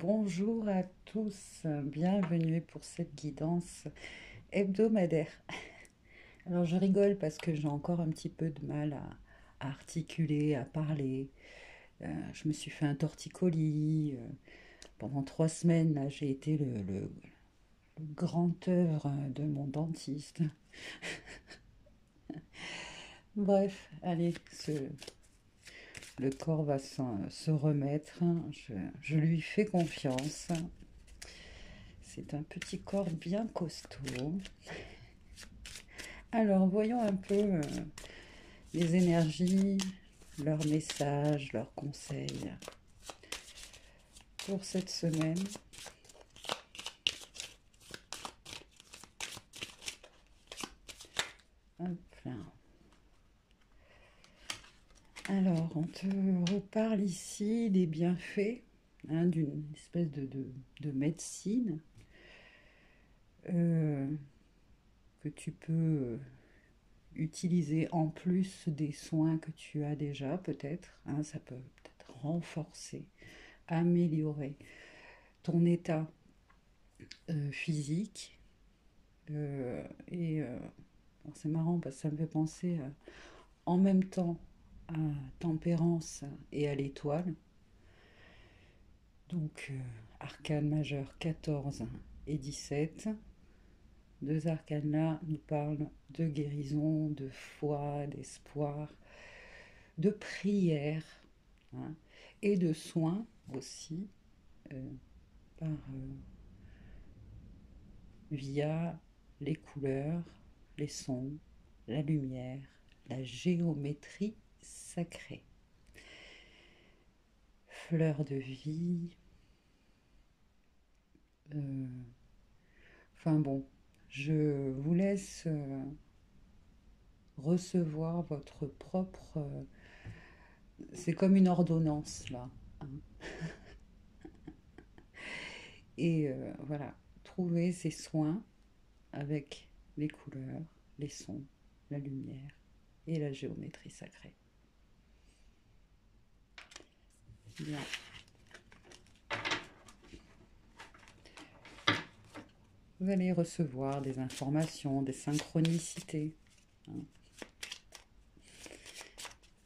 Bonjour à tous, bienvenue pour cette guidance hebdomadaire. Alors je rigole parce que j'ai encore un petit peu de mal à articuler, à parler. Je me suis fait un torticolis. Pendant 3 semaines, là, j'ai été le grand œuvre de mon dentiste. Bref, allez, le corps va se remettre. Je lui fais confiance. C'est un petit corps bien costaud. Alors, voyons un peu les énergies, leurs messages, leurs conseils pour cette semaine. Hop là. Alors, on te reparle ici des bienfaits d'une espèce de médecine que tu peux utiliser en plus des soins que tu as déjà, peut-être. Ça peut peut-être renforcer, améliorer ton état physique. Alors c'est marrant parce que ça me fait penser en même temps à Tempérance et à l'Étoile. Donc, arcane majeur 14 et 17. Deux arcanes-là nous parlent de guérison, de foi, d'espoir, de prière, hein, et de soins aussi, euh, via les couleurs, les sons, la lumière, la géométrie sacrée. Fleur de vie. Enfin bon, je vous laisse recevoir votre propre... c'est comme une ordonnance là, hein. Et voilà, trouver ces soins avec les couleurs, les sons, la lumière et la géométrie sacrée. Bien. Vous allez recevoir des informations, des synchronicités, hein.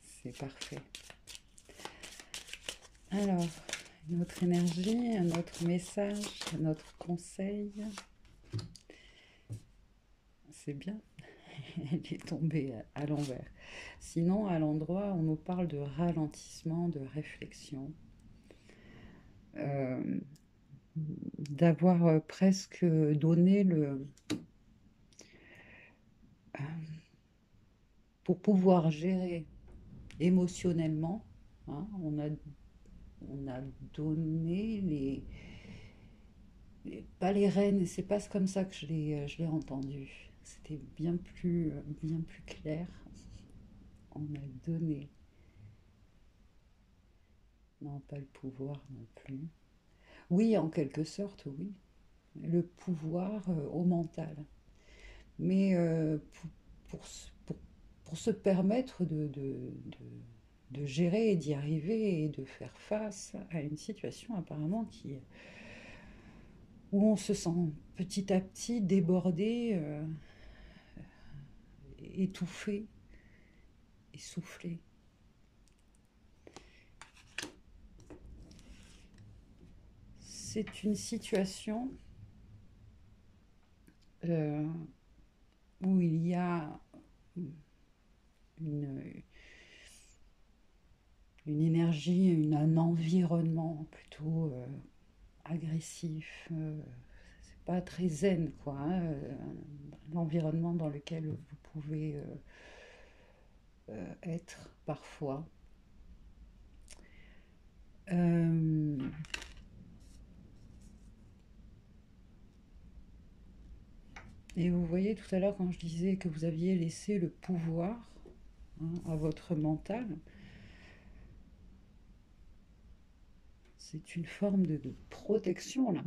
C'est parfait. Alors, une autre énergie, un autre message, un autre conseil. C'est bien, elle est tombée à l'envers. Sinon, à l'endroit, on nous parle de ralentissement, de réflexion, euh, d'avoir presque donné pour pouvoir gérer émotionnellement, hein, on a donné pas les rênes, c'est pas comme ça que je l'ai entendu. C'était bien plus clair. On a donné, non pas le pouvoir non plus. Oui, en quelque sorte, oui. Le pouvoir au mental. Mais pour, pour, pour se permettre de gérer et d'y arriver et de faire face à une situation apparemment où on se sent petit à petit débordé, étouffé, essoufflé. C'est une situation euh, où il y a une, une énergie, un environnement plutôt agressif. C'est pas très zen, quoi, hein, l'environnement dans lequel vous pouvez être parfois. Euh, et vous voyez tout à l'heure quand je disais que vous aviez laissé le pouvoir, hein, à votre mental, c'est une forme de protection là.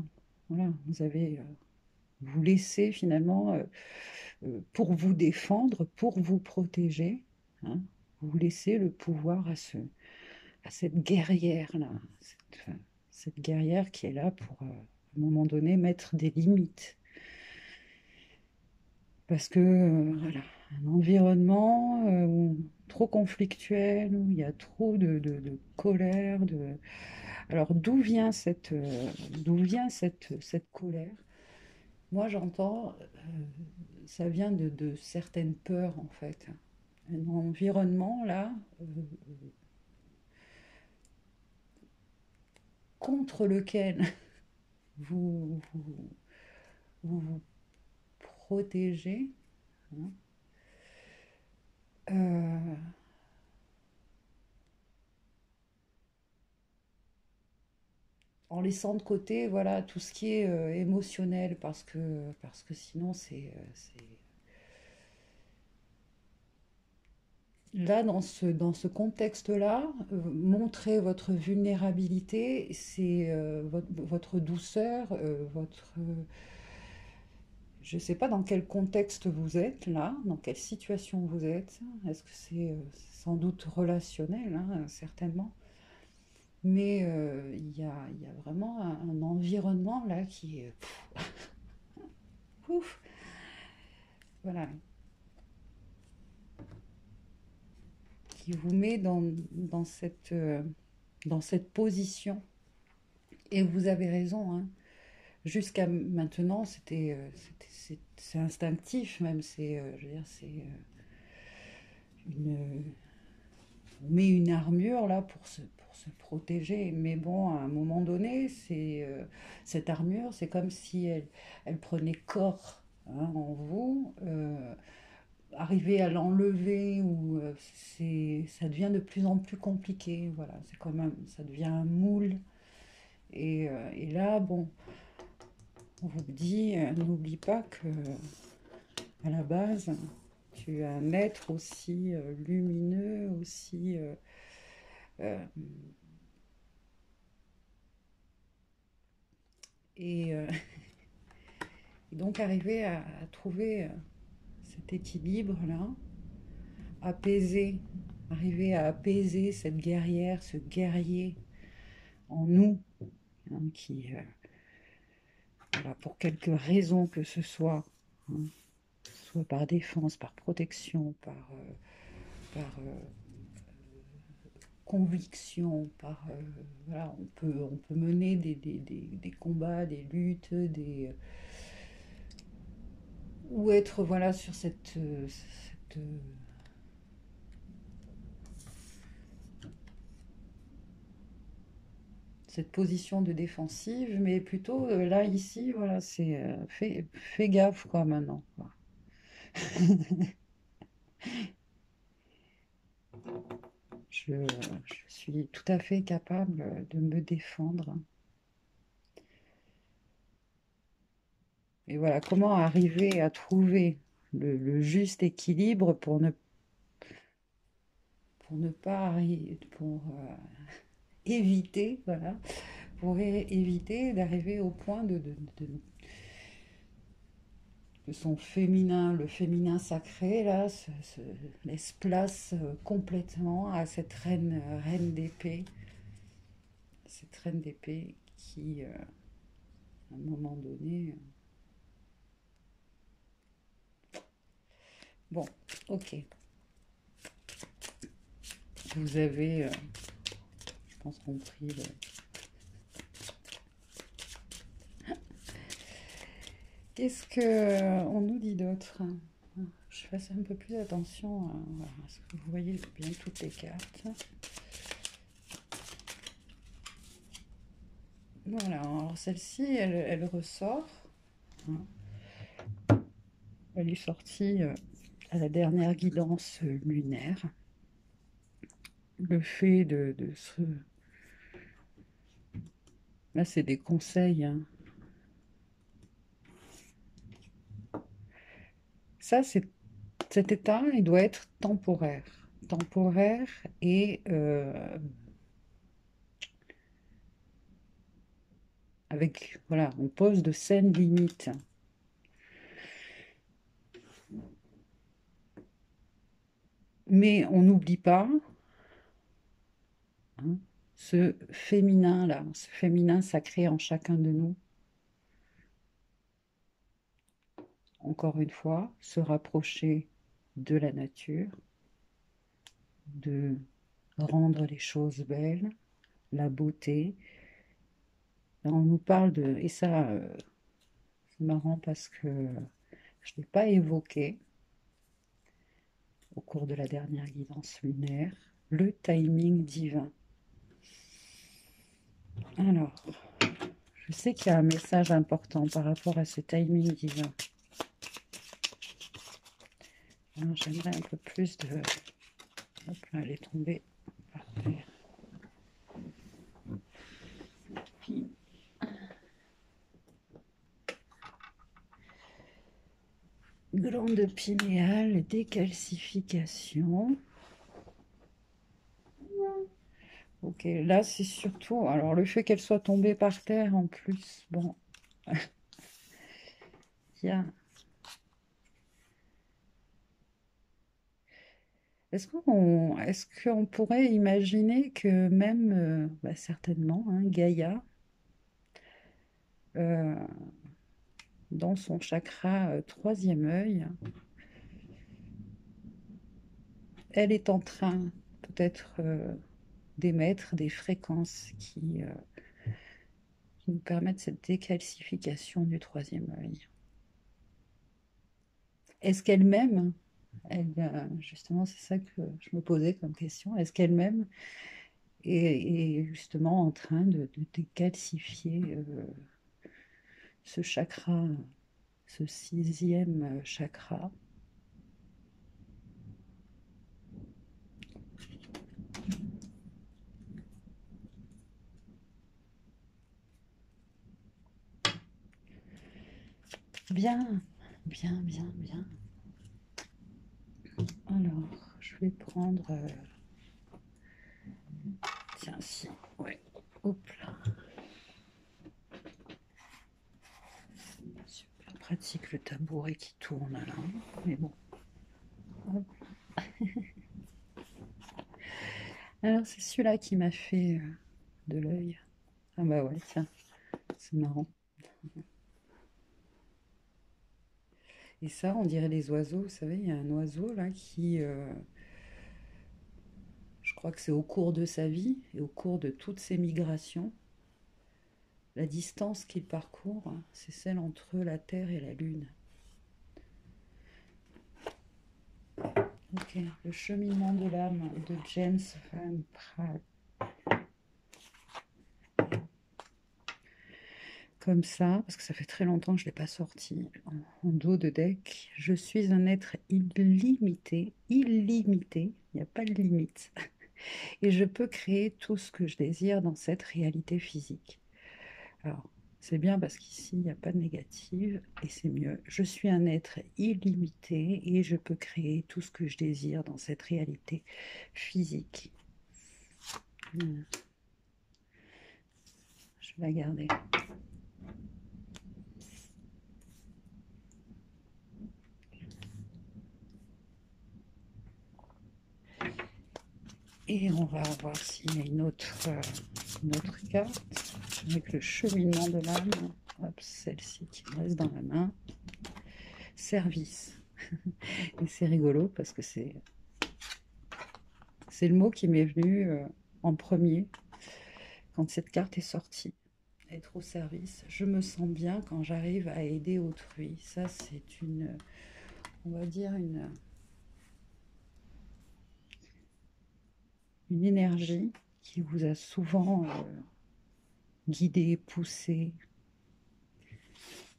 Voilà, vous avez vous laissez finalement pour vous défendre, pour vous protéger, hein, vous laissez le pouvoir à cette guerrière là, cette guerrière qui est là pour, à un moment donné, mettre des limites. Parce que, voilà, un environnement trop conflictuel, où il y a trop de colère, Alors, d'où vient cette colère? Moi, j'entends, ça vient de certaines peurs, en fait. Un environnement, là, contre lequel vous vous protégez, hein, euh, en laissant de côté, voilà, tout ce qui est émotionnel, parce que sinon, là, dans ce contexte-là, montrer votre vulnérabilité, c'est votre douceur, je ne sais pas dans quel contexte vous êtes là, dans quelle situation vous êtes. Est-ce que c'est sans doute relationnel, hein, certainement. Mais il y a vraiment un environnement là qui est... Ouf, voilà, qui vous met dans cette position. Et vous avez raison, hein. Jusqu'à maintenant, c'est instinctif même. Je veux dire, une, on met une armure là pour se protéger. Mais bon, à un moment donné, cette armure, c'est comme si elle prenait corps, hein, en vous. Arriver à l'enlever ou ça devient de plus en plus compliqué. Voilà, c'est quand même, ça devient un moule. Et là, bon, on vous dit, n'oublie pas que à la base, tu es un être aussi lumineux, aussi euh, et, euh, et donc arriver à trouver cet équilibre-là, apaiser, arriver à apaiser cette guerrière, ce guerrier en nous, hein, voilà, pour quelque raison que ce soit, hein, soit par défense, par protection, par conviction, voilà, on peut mener des combats, des luttes, ou être voilà sur cette position de défensive, mais plutôt là ici, voilà, c'est fais gaffe quoi maintenant, quoi. Je suis tout à fait capable de me défendre. Et voilà, comment arriver à trouver le juste équilibre pour ne pas arriver, pour éviter, voilà, pour éviter d'arriver au point de son féminin, le féminin sacré, là, laisse place complètement à cette reine d'épée, cette reine d'épée qui, à un moment donné, bon, ok, vous avez, je pense, compris. Qu'est-ce que on nous dit d'autre? Je fasse un peu plus attention voilà, à ce que vous voyez bien toutes les cartes. Voilà, alors celle-ci, elle ressort, hein. Elle est sortie à la dernière guidance lunaire. Le fait de se... Là, c'est des conseils, hein. Ça, cet état, il doit être temporaire. Temporaire et avec, voilà, on pose de saines limites. Mais on n'oublie pas, hein, ce féminin-là, ce féminin sacré en chacun de nous. Encore une fois, se rapprocher de la nature, de rendre les choses belles, la beauté. Là, on nous parle de... Et ça, c'est marrant parce que je ne l'ai pas évoqué au cours de la dernière guidance lunaire, le timing divin. Alors, je sais qu'il y a un message important par rapport à ce timing divin. J'aimerais un peu plus de... Hop là, elle est tombée par terre. Puis... Glande pinéale, décalcification. Ok, là c'est surtout... Alors le fait qu'elle soit tombée par terre en plus, bon... Il y a... Est-ce qu'on pourrait imaginer que même, bah, certainement, hein, Gaïa, euh, dans son chakra troisième œil, elle est en train peut-être d'émettre des fréquences qui nous permettent cette décalcification du troisième œil. Est-ce qu'elle-même, justement, c'est ça que je me posais comme question, est-ce qu'elle-même est justement en train de décalcifier ce chakra, ce sixième chakra? Bien, bien, bien, bien. Alors, je vais prendre... tiens, si, ouais, hop là. Super pratique le tabouret qui tourne là, mais bon. Hop. Alors, c'est celui-là qui m'a fait de l'œil. Ah bah ouais, tiens, c'est marrant. Et ça, on dirait les oiseaux, vous savez, il y a un oiseau là qui... je crois que c'est au cours de sa vie et au cours de toutes ses migrations, la distance qu'il parcourt, c'est celle entre la Terre et la Lune. Ok, le cheminement de l'âme de James Van Praagh. Comme ça, parce que ça fait très longtemps que je ne l'ai pas sorti en dos de deck. Je suis un être illimité, illimité, il n'y a pas de limite. Et je peux créer tout ce que je désire dans cette réalité physique. Alors, c'est bien parce qu'ici, il n'y a pas de négative et c'est mieux. Je suis un être illimité et je peux créer tout ce que je désire dans cette réalité physique. Je vais la garder. Et on va voir s'il y a une autre carte avec le cheminement de l'âme. Hop, celle-ci qui me reste dans la main. Service. Et c'est rigolo parce que c'est le mot qui m'est venu en premier quand cette carte est sortie. Être au service. Je me sens bien quand j'arrive à aider autrui. Ça, c'est une, on va dire, une énergie qui vous a souvent guidé, poussé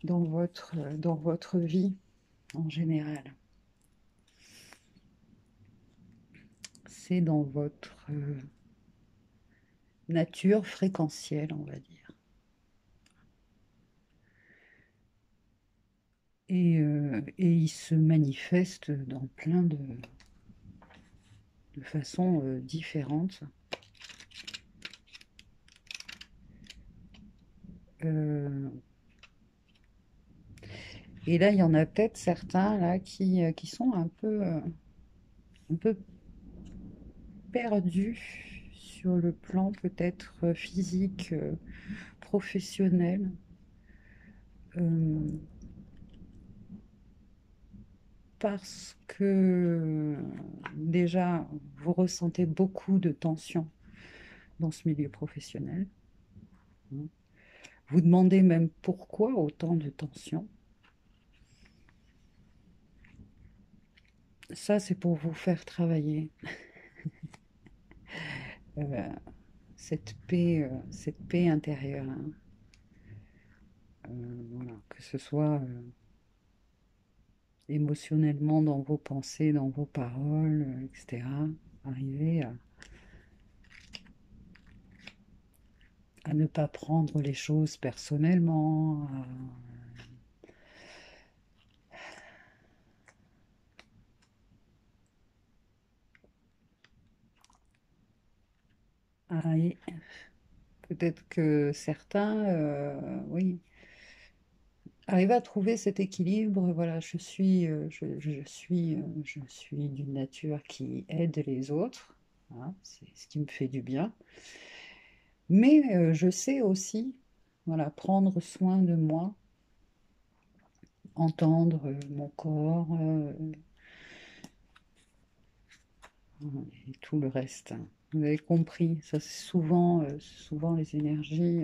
dans votre vie en général. C'est dans votre nature fréquentielle, on va dire. Et il se manifeste dans plein de façons différentes. Et là, il y en a peut-être certains là qui sont un peu perdus sur le plan peut-être physique, professionnel. euh, Parce que déjà, vous ressentez beaucoup de tension dans ce milieu professionnel. Hein. Vous demandez même pourquoi autant de tension. Ça, c'est pour vous faire travailler euh, cette paix intérieure. Hein. Voilà, que ce soit émotionnellement dans vos pensées, dans vos paroles, etc. Arriver à ne pas prendre les choses personnellement, peut-être que certains, oui, arriver à trouver cet équilibre. Voilà, je suis d'une nature qui aide les autres. Hein, c'est ce qui me fait du bien. Mais je sais aussi, voilà, prendre soin de moi, entendre mon corps et tout le reste. Vous avez compris, ça c'est souvent les énergies,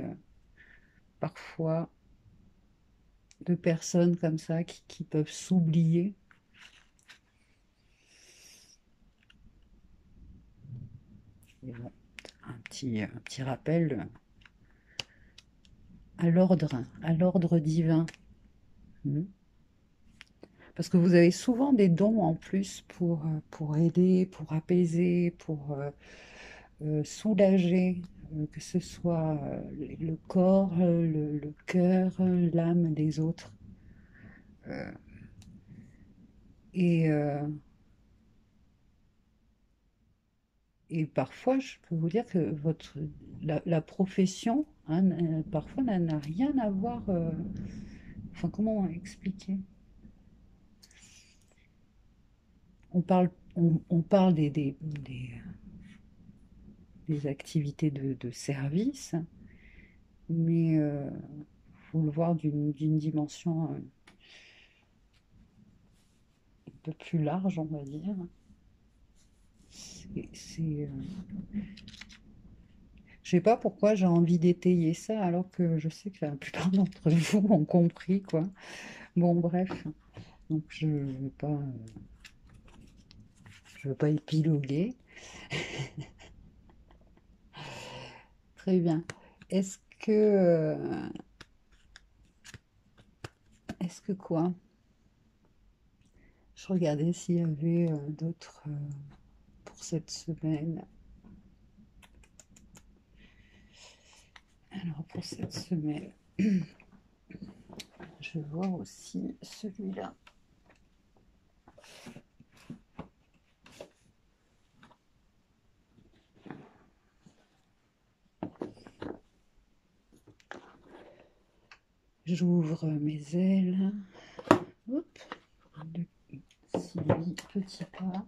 parfois de personnes comme ça qui peuvent s'oublier. Et bon, un petit rappel à l'ordre divin. Hmm. Parce que vous avez souvent des dons en plus pour aider, pour apaiser, pour soulager, que ce soit le corps, le cœur, l'âme des autres. Euh, et, euh, et parfois, je peux vous dire que la profession, hein, parfois, n'a rien à voir. Enfin, comment expliquer? On parle des activités de service, mais faut le voir d'une dimension un peu plus large, on va dire. Je sais pas pourquoi j'ai envie d'étayer ça, alors que je sais que la plupart d'entre vous ont compris, quoi. Bon, bref, donc je veux pas épiloguer. Très bien. Est-ce que, euh, est-ce que quoi? Je regardais s'il y avait d'autres pour cette semaine. Alors, pour cette semaine, je vois aussi celui-là. J'ouvre mes ailes. Hop, de Sylvie Petit Pas.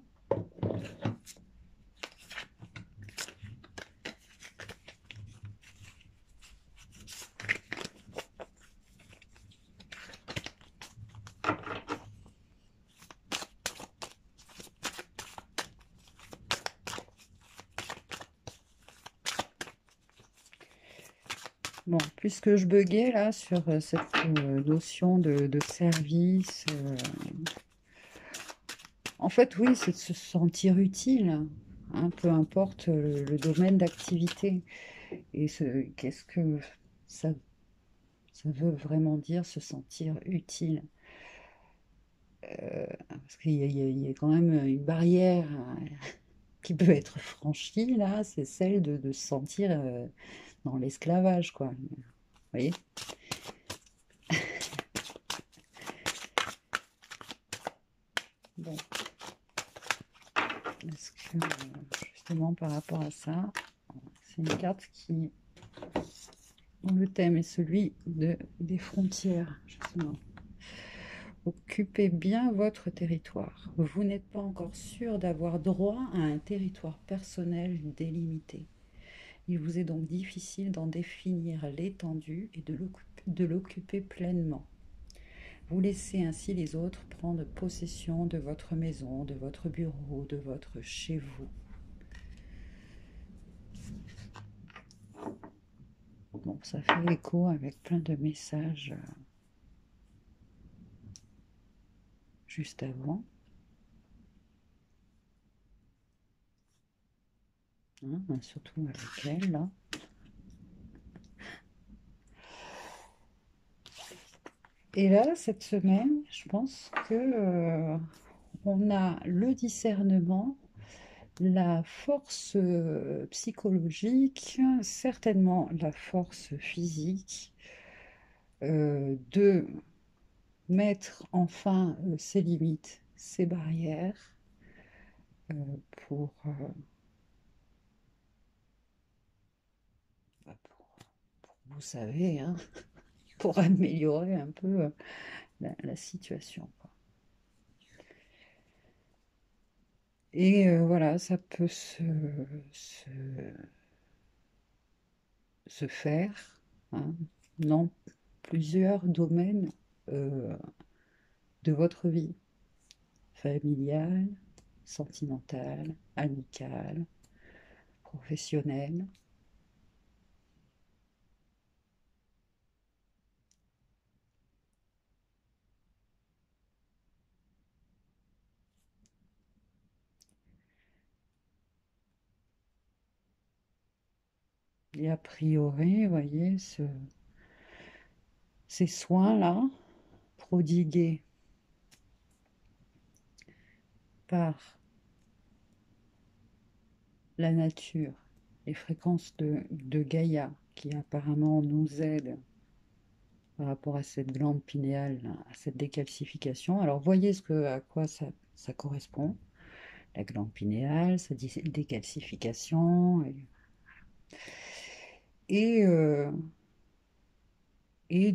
Bon, puisque je buguais là sur cette notion de service, en fait, oui, c'est de se sentir utile, hein, peu importe le domaine d'activité. Et qu'est-ce que ça, ça veut vraiment dire se sentir utile? Parce qu'il y a quand même une barrière qui peut être franchie là, c'est celle de se sentir dans l'esclavage, quoi. Vous voyez? Bon, est-ce que justement par rapport à ça, c'est une carte dont le thème est celui des frontières, justement. Occupez bien votre territoire. Vous n'êtes pas encore sûr d'avoir droit à un territoire personnel délimité. Il vous est donc difficile d'en définir l'étendue et de l'occuper pleinement. Vous laissez ainsi les autres prendre possession de votre maison, de votre bureau, de votre chez vous. Bon, ça fait écho avec plein de messages juste avant. Hein, surtout avec elle, là. Et là, cette semaine, je pense que on a le discernement, la force psychologique, certainement la force physique, de mettre enfin ses limites, ses barrières, pour, vous savez, hein, pour améliorer un peu la situation, quoi. Et voilà, ça peut se, se faire, hein, dans plusieurs domaines euh, de votre vie, familiale, sentimentale, amicale, professionnelle. Et a priori, vous voyez, ces soins-là, prodigués par la nature, les fréquences de Gaïa, qui apparemment nous aident par rapport à cette glande pinéale, à cette décalcification. Alors, voyez à quoi ça correspond. La glande pinéale, sa décalcification, et, euh, et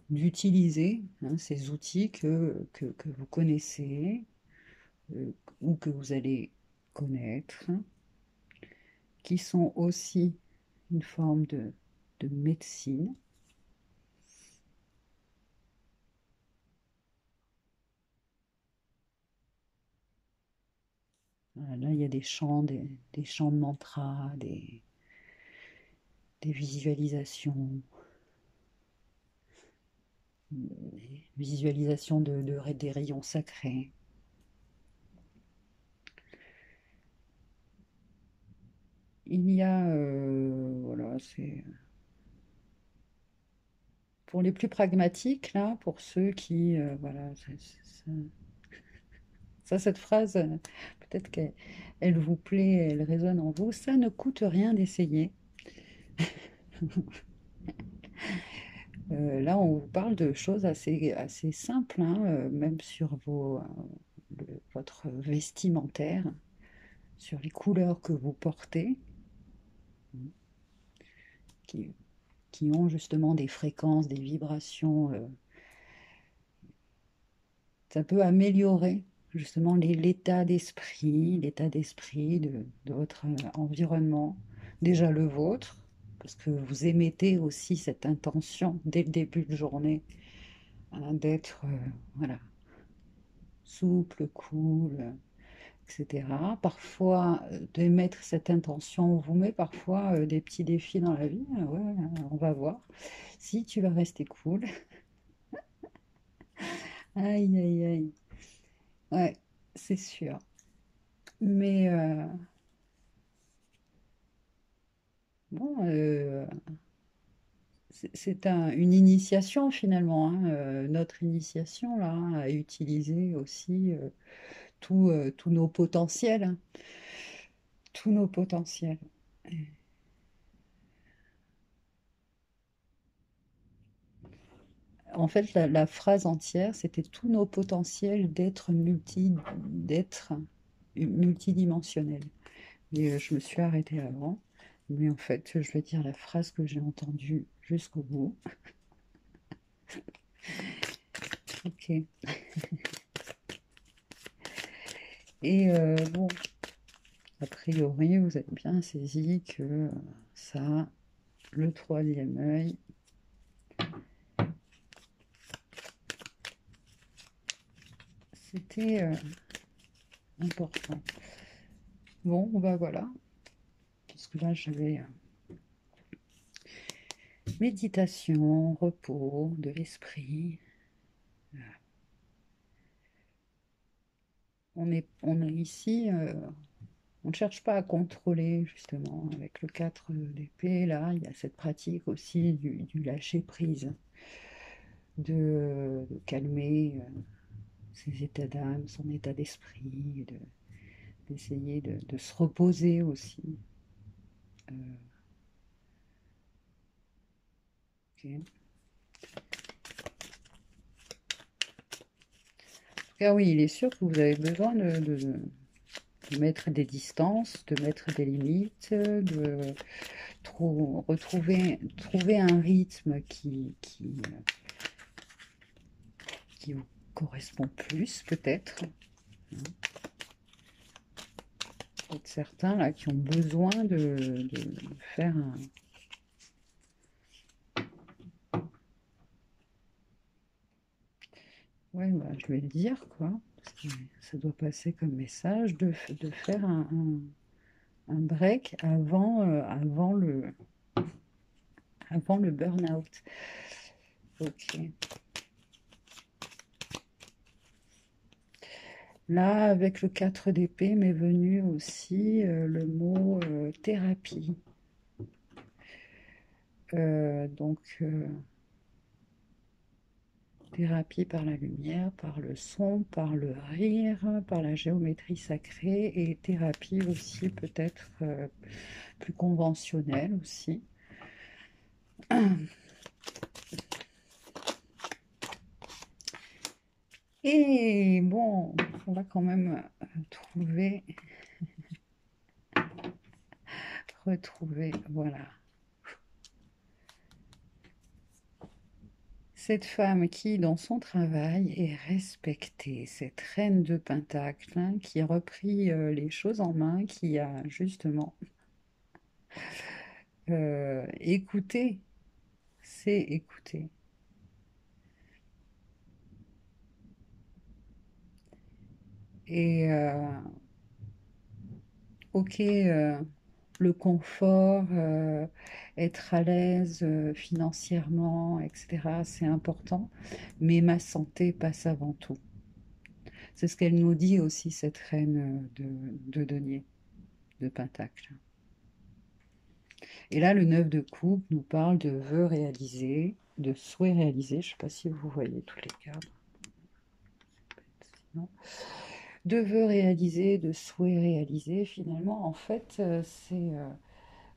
d'utiliser, hein, ces outils que vous connaissez, ou que vous allez connaître, hein, qui sont aussi une forme de médecine. Voilà, là, il y a des chants de mantras, des visualisations, des visualisations des rayons sacrés. Il y a, voilà, c'est pour les plus pragmatiques, là, pour ceux qui, voilà, cette phrase, peut-être qu'elle vous plaît, elle résonne en vous. Ça ne coûte rien d'essayer. Là, on vous parle de choses assez simples, hein, même sur votre vestimentaire, sur les couleurs que vous portez, qui, qui ont justement des fréquences, des vibrations. Ça peut améliorer justement l'état d'esprit de votre environnement, déjà le vôtre, parce que vous émettez aussi cette intention dès le début de journée, hein, d'être voilà, souple, cool, etc. Parfois, d'émettre cette intention vous met parfois des petits défis dans la vie. Ouais, on va voir si tu vas rester cool. Aïe, aïe, aïe. Ouais, c'est sûr. Mais bon, c'est une initiation finalement, hein, notre initiation là, hein, à utiliser aussi tous nos potentiels, hein, tous nos potentiels. En fait, la phrase entière, c'était tous nos potentiels d'être multidimensionnels. Et je me suis arrêtée avant, mais en fait, je vais dire la phrase que j'ai entendue jusqu'au bout. Ok. Et bon, A priori, vous avez bien saisi que ça, le troisième œil, c'était important. Bon, bah voilà. Parce que là, j'avais méditation, repos de l'esprit. On est ici, on ne cherche pas à contrôler, justement. Avec le 4 d'épée, là, il y a cette pratique aussi du lâcher-prise, de calmer ses états d'âme, son état d'esprit, d'essayer de se reposer aussi. Euh, ok. En tout cas, oui, il est sûr que vous avez besoin de mettre des distances, de mettre des limites, de trouver un rythme qui vous correspond plus, peut-être. Peut-être certains là qui ont besoin de faire un. Ouais, bah, je vais le dire, quoi. Parce que ça doit passer comme message de faire un break avant le burn-out. Ok. Là, avec le 4 d'épée, m'est venu aussi le mot thérapie. Thérapie par la lumière, par le son, par le rire, par la géométrie sacrée et thérapie aussi peut-être plus conventionnelle aussi. Et bon, on va quand même retrouver, voilà, cette femme qui, dans son travail, est respectée, cette reine de Pentacle, hein, qui a repris les choses en main, qui a justement écouté, c'est écouter. Et ok, le confort, être à l'aise financièrement, etc., c'est important, mais ma santé passe avant tout. C'est ce qu'elle nous dit aussi, cette reine de denier, de Pentacle. Et là, le 9 de coupe nous parle de vœux réalisés, de souhaits réalisés. Je ne sais pas si vous voyez toutes les cartes. Non. De vœux réalisés, de souhaits réalisés. Finalement, en fait,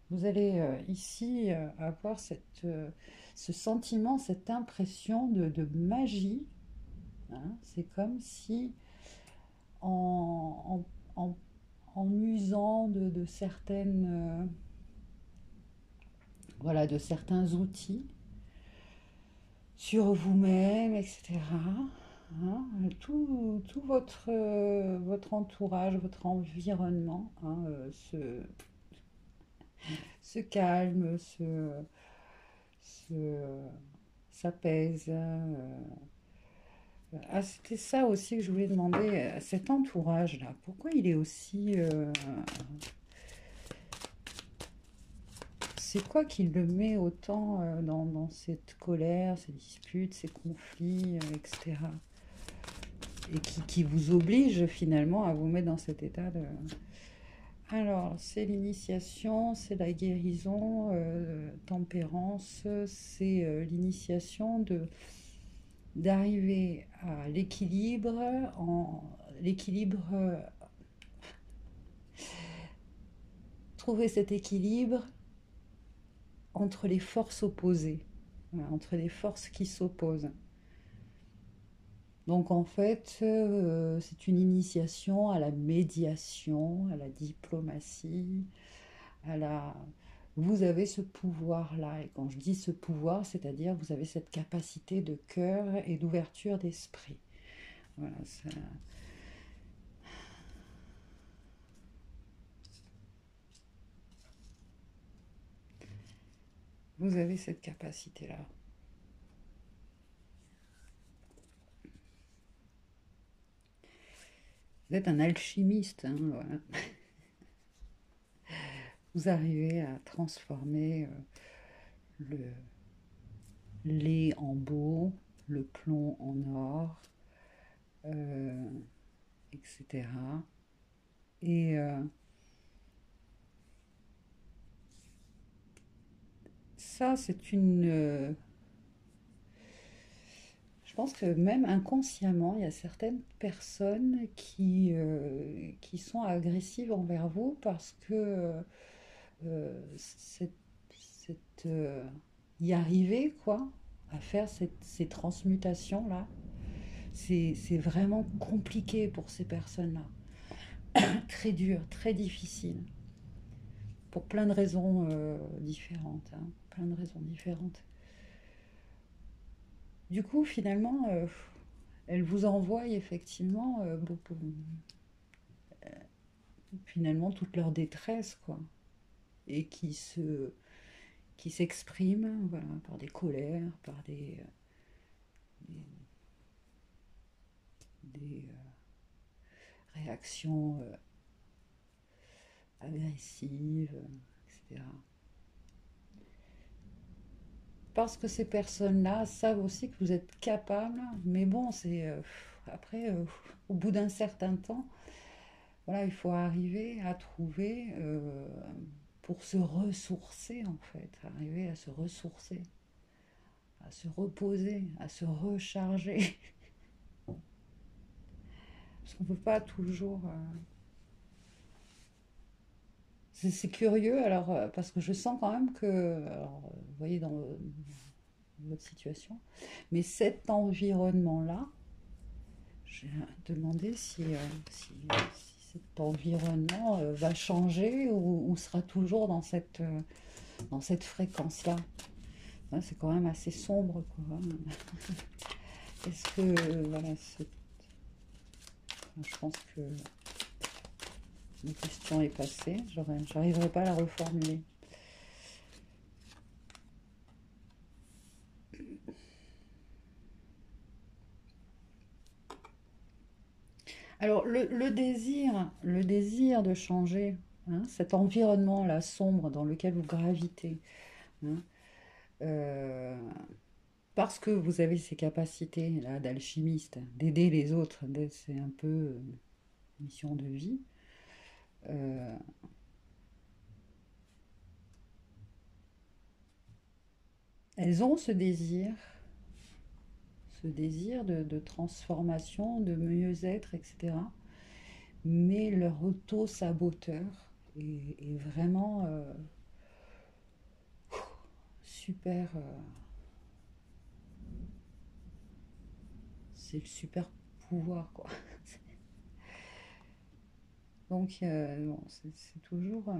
vous allez ici avoir ce sentiment, cette impression de magie, hein. C'est comme si en, en, en usant de certaines, voilà, de certains outils sur vous-même, etc., hein, tout votre entourage, votre environnement, hein, se calme, se, s'apaise. Ah, c'était ça aussi que je voulais demander, cet entourage-là, pourquoi il est aussi. C'est quoi qui le met autant dans cette colère, ces disputes, ces conflits, etc. Et qui vous oblige finalement à vous mettre dans cet état de. Alors, c'est l'initiation, c'est la guérison, tempérance, c'est l'initiation d'arriver à l'équilibre, l'équilibre, trouver cet équilibre entre les forces opposées, voilà, entre les forces qui s'opposent. Donc en fait, c'est une initiation à la médiation, à la diplomatie, à la. Vous avez ce pouvoir-là, et quand je dis ce pouvoir, c'est-à-dire vous avez cette capacité de cœur et d'ouverture d'esprit. Voilà, Vous avez cette capacité-là. Vous êtes un alchimiste, hein, voilà. Vous arrivez à transformer le lait en beau, le plomb en or, euh, etc. Et ça, c'est une... je pense que même inconsciemment, il y a certaines personnes qui sont agressives envers vous parce que cette, y arriver, quoi, à faire ces transmutations-là, c'est vraiment compliqué pour ces personnes-là. Très dur, très difficile. Pour plein de raisons différentes, hein, plein de raisons différentes. Du coup, finalement, elle vous envoie effectivement beaucoup, finalement toute leur détresse, quoi, et qui s'expriment, voilà, par des colères, par des réactions agressives, etc. Parce que ces personnes-là savent aussi que vous êtes capable, mais bon, c'est après, au bout d'un certain temps, voilà, il faut arriver à trouver pour se ressourcer en fait, arriver à se ressourcer, à se reposer, à se recharger. Parce qu'on ne peut pas toujours. C'est curieux alors parce que je sens quand même que, alors, vous voyez dans votre situation, mais cet environnement-là, j'ai demandé si cet environnement va changer ou sera toujours dans cette fréquence-là. Ouais, c'est quand même assez sombre, quoi. Est-ce que, voilà, je pense que ma question est passée. J'arriverai pas à la reformuler. Alors, le désir de changer, hein, cet environnement-là sombre dans lequel vous gravitez, hein, euh, parce que vous avez ces capacités-là d'alchimiste, d'aider les autres, c'est un peu mission de vie. euh, Elles ont ce désir de transformation, de mieux-être, etc. Mais leur auto-saboteur est vraiment super. C'est le super pouvoir, quoi. Donc, bon, c'est toujours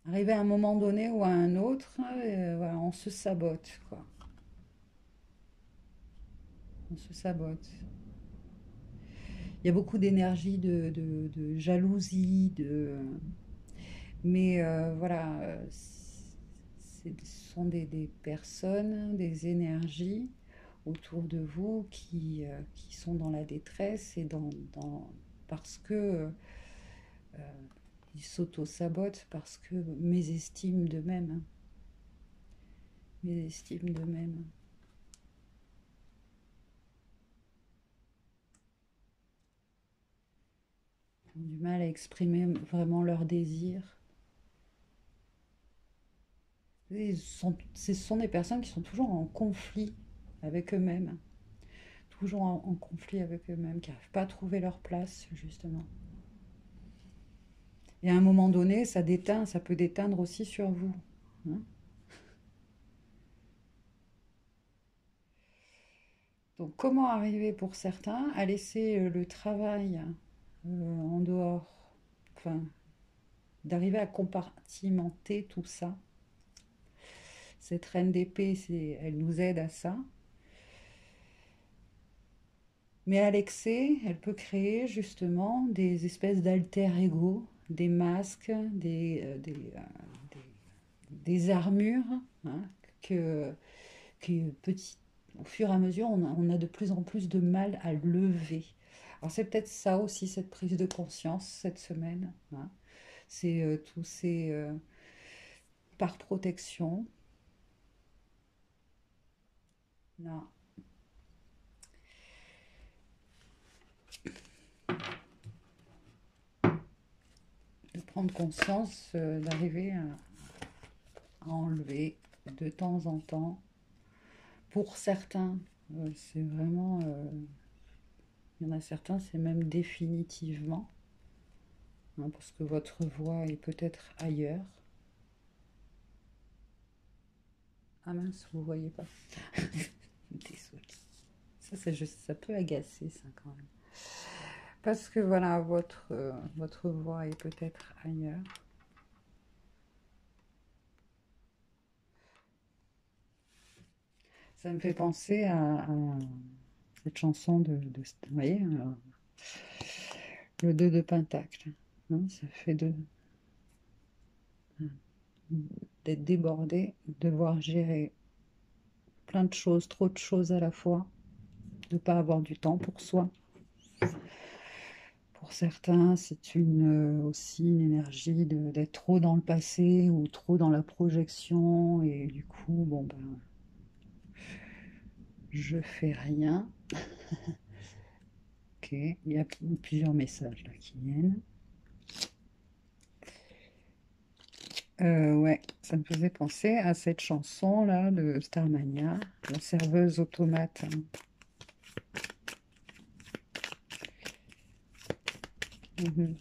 arriver à un moment donné ou à un autre, voilà, on se sabote, quoi. On se sabote. Il y a beaucoup d'énergie, de jalousie, mais voilà, ce sont des personnes, des énergies autour de vous qui sont dans la détresse et parce que ils s'auto-sabotent, parce que mésestiment d'eux-mêmes, hein, mésestiment d'eux-mêmes. Ils ont du mal à exprimer vraiment leurs désirs. Ce sont des personnes qui sont toujours en conflit avec eux-mêmes, toujours en conflit avec eux-mêmes, qui n'arrivent pas à trouver leur place, justement. Et à un moment donné, ça peut déteindre aussi sur vous, hein. Donc, comment arriver pour certains à laisser le travail en dehors, enfin, d'arriver à compartimenter tout ça. Cette reine d'épée, elle nous aide à ça. Mais à l'excès, elle peut créer justement des espèces d'alter ego, des masques, des armures, hein, que, au fur et à mesure, on a de plus en plus de mal à lever. Alors c'est peut-être ça aussi, cette prise de conscience cette semaine, hein. C'est tous ces par protection. Non. De prendre conscience, d'arriver à enlever de temps en temps. Pour certains, c'est vraiment, il y en a certains, c'est même définitivement, hein, parce que votre voix est peut-être ailleurs. Ah mince, vous voyez pas. Désolée. Ça, ça peut agacer, ça, quand même. Parce que voilà, votre voix est peut-être ailleurs. Ça me fait penser à cette chanson vous voyez, le 2 de Pentacle, hein, ça fait d'être débordé, devoir gérer plein de choses, trop de choses à la fois, de ne pas avoir du temps pour soi. Pour certains, c'est aussi une énergie d'être trop dans le passé ou trop dans la projection et du coup, bon ben, je fais rien. Ok, il y a plusieurs messages là qui viennent. Ouais, ça me faisait penser à cette chanson là de Starmania, la serveuse automate. Mhm.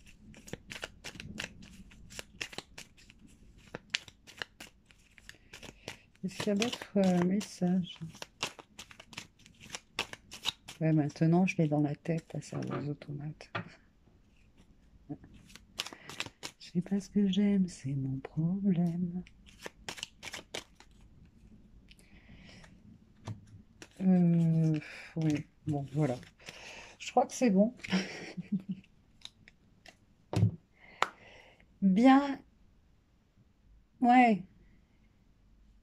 Est-ce qu'il y a d'autres messages? Ouais, maintenant je l'ai dans la tête, la serveuse automate. Je sais pas ce que j'aime, c'est mon problème. Euh, oui, bon, voilà. Je crois que c'est bon. Bien, ouais.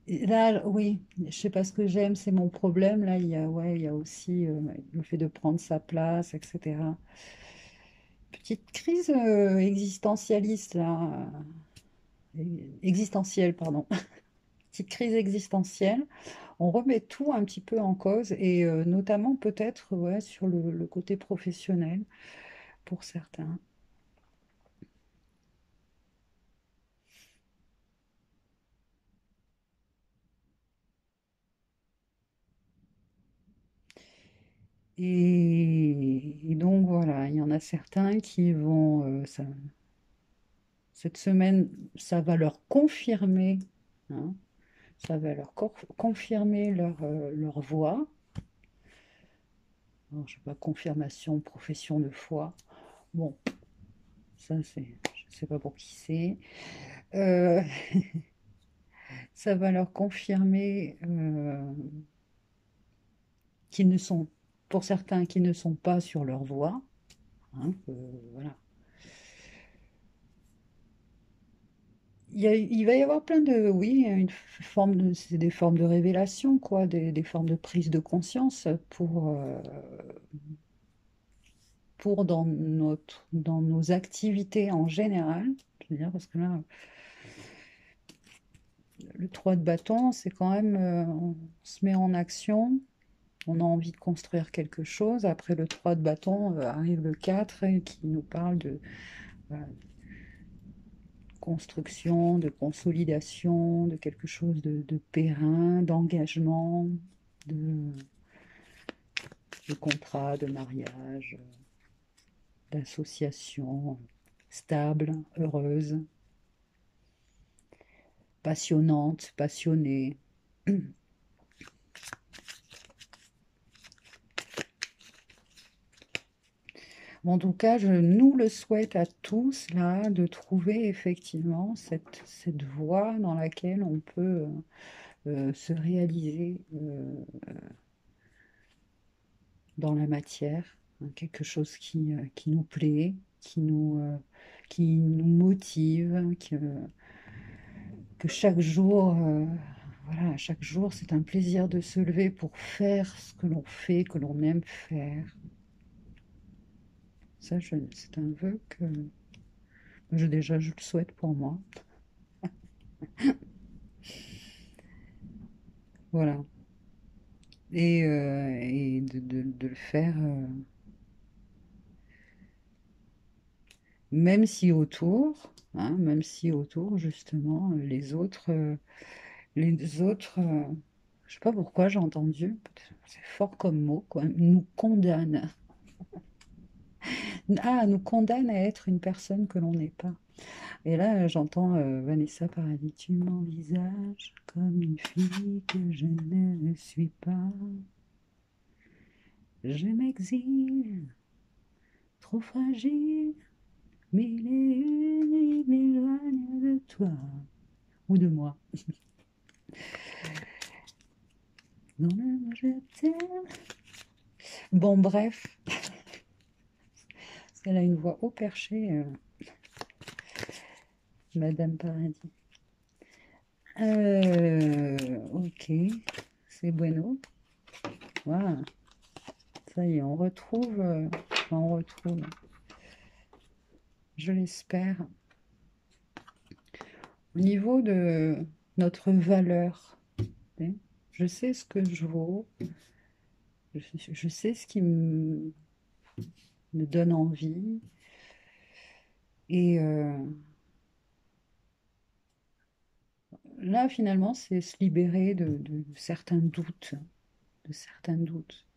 Là, oui, je sais pas ce que j'aime, c'est mon problème. Là, ouais, il y a aussi le fait de prendre sa place, etc. Petite crise existentialiste, là. Existentielle, pardon. Petite crise existentielle. On remet tout un petit peu en cause et notamment peut-être ouais, sur le côté professionnel pour certains. Et donc voilà, il y en a certains qui vont, cette semaine, ça va leur confirmer, hein, ça va leur confirmer leur voix. Alors, je sais pas, confirmation, profession de foi. Bon, ça c'est, je sais pas pour qui c'est. Euh, ça va leur confirmer qu'ils ne sont, pour certains, qui ne sont pas sur leur voie, hein, voilà. Il va y avoir plein de, oui, c'est des formes de révélation, quoi, des formes de prise de conscience pour dans nos activités en général. Je veux dire, parce que là, le 3 de bâton, c'est quand même, on se met en action, on a envie de construire quelque chose. Après le 3 de bâton, arrive le 4 qui nous parle de voilà, construction, de consolidation, de quelque chose de périn, d'engagement, de, de contrat, de mariage, d'association stable, heureuse, passionnante, passionnée. En tout cas, je nous le souhaite à tous, là, de trouver effectivement cette voie dans laquelle on peut se réaliser dans la matière, hein, quelque chose qui nous plaît, qui nous motive, que chaque jour, voilà, chaque jour, c'est un plaisir de se lever pour faire ce que l'on fait, que l'on aime faire. Ça, c'est un vœu que déjà je le souhaite pour moi. Voilà. Et de le faire, même si autour, hein, même si autour, justement, les autres, je sais pas pourquoi j'ai entendu, c'est fort comme mot, quoi, nous condamnent. Ah, nous condamne à être une personne que l'on n'est pas. Et là, j'entends Vanessa Paradis, tu m'envisages comme une fille que je ne suis pas. Je m'exile, trop fragile, mille et une nuits m'éloignent de toi ou de moi. Dans le je t'aime. Bon, bref, parce qu'elle a une voix haut perché, Madame Paradis. Ok, c'est bueno. Voilà, ça y est, on retrouve, je l'espère, au niveau de notre valeur. Hein, je sais ce que je vaux, je sais ce qui me donne envie, et là, finalement, c'est se libérer de certains doutes, de certains doutes.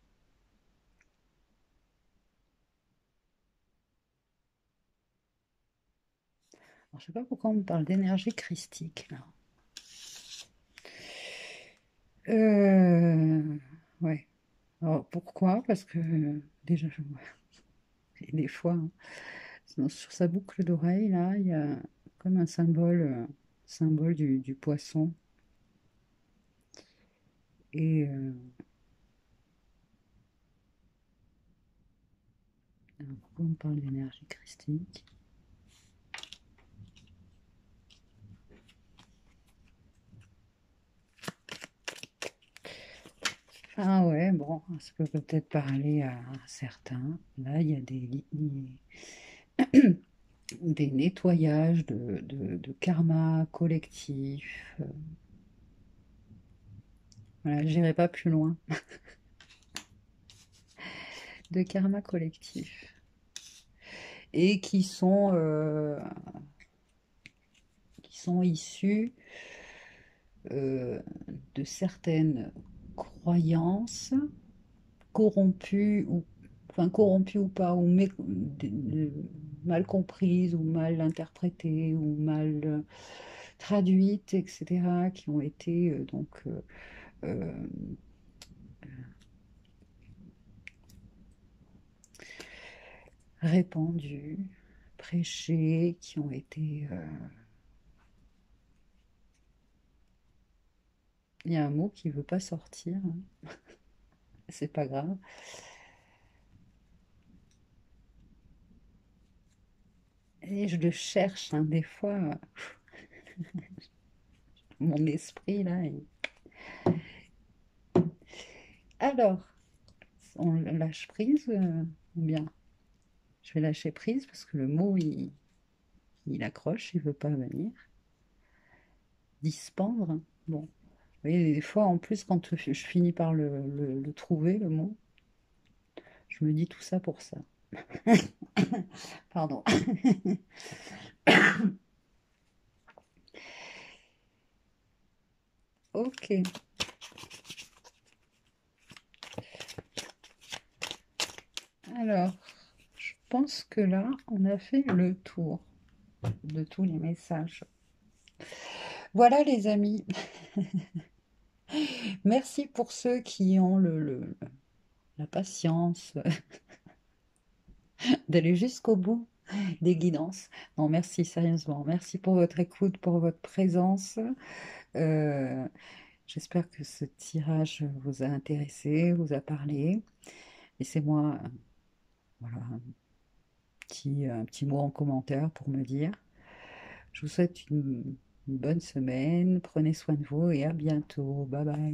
Alors, je sais pas pourquoi on me parle d'énergie christique, là. Euh, ouais. Alors, pourquoi? Parce que déjà, et des fois, hein, sur sa boucle d'oreille, là, il y a comme un symbole du poisson. Et alors, pourquoi on parle d'énergie christique? Ah ouais, bon, ça peut peut-être parler à certains. Là, il y a des nettoyages de karma collectif. Voilà, j'irai pas plus loin. De karma collectif. Et qui sont issus euh, de certaines croyances corrompues ou enfin corrompues ou pas, ou mal comprises ou mal interprétées ou mal traduites, etc., qui ont été euh, répandues, prêchées, qui ont été... Il y a un mot qui veut pas sortir, hein. C'est pas grave. Et je le cherche, hein, des fois, mon esprit, là. Alors, on lâche prise ou bien je vais lâcher prise parce que le mot, il accroche, il veut pas venir. Dispendre. Bon. Vous voyez, des fois, en plus, quand je finis par le trouver, le mot, je me dis tout ça pour ça. Pardon. Ok. Alors, je pense que là, on a fait le tour de tous les messages. Voilà, les amis. Merci pour ceux qui ont la patience d'aller jusqu'au bout des guidances. Non, merci, sérieusement. Merci pour votre écoute, pour votre présence. Euh, J'espère que ce tirage vous a intéressé, vous a parlé. Laissez-moi voilà, un petit mot en commentaire pour me dire. Je vous souhaite une une bonne semaine, prenez soin de vous et à bientôt. Bye bye.